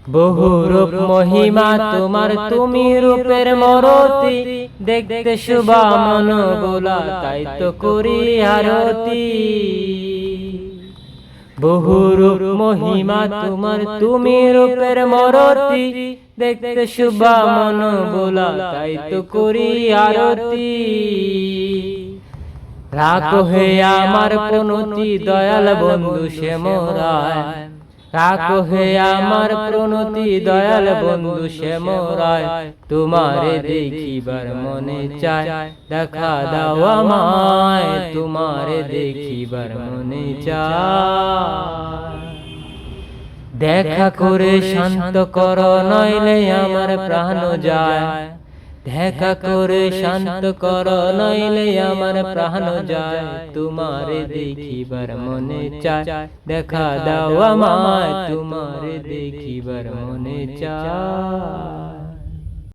বহু রূপ মহিমা তোমার, তুমি রূপের মরতি, দেখতে শুভা মন বোলা, তাই তো করি আরতি। বহু রূপ মহিমা তোমার, তুমি রূপের মরতি, দেখতে শুভা মন বোলা, তাই তো করি আরতি। রাখো হে আমার প্রণতি দয়াল বন্ধু শ্যামরায়, রাখো হে আমার প্রণতি দয়াল বন্ধু শ্যামরায়, তোমারে দেখিবার মনে চায়, দেখা দাও আমায়, তোমারে দেখিবার মনে চায়। দেখা করে শান্ত কর, নইলে আমার প্রাণ যায়, দেখা করে শান্ত কর, নইলে আমার প্রাণ যায়, তোমারে দেখিবার মনে চায়, দেখা দাও আমায়, তোমারে দেখিবার মনে চায়।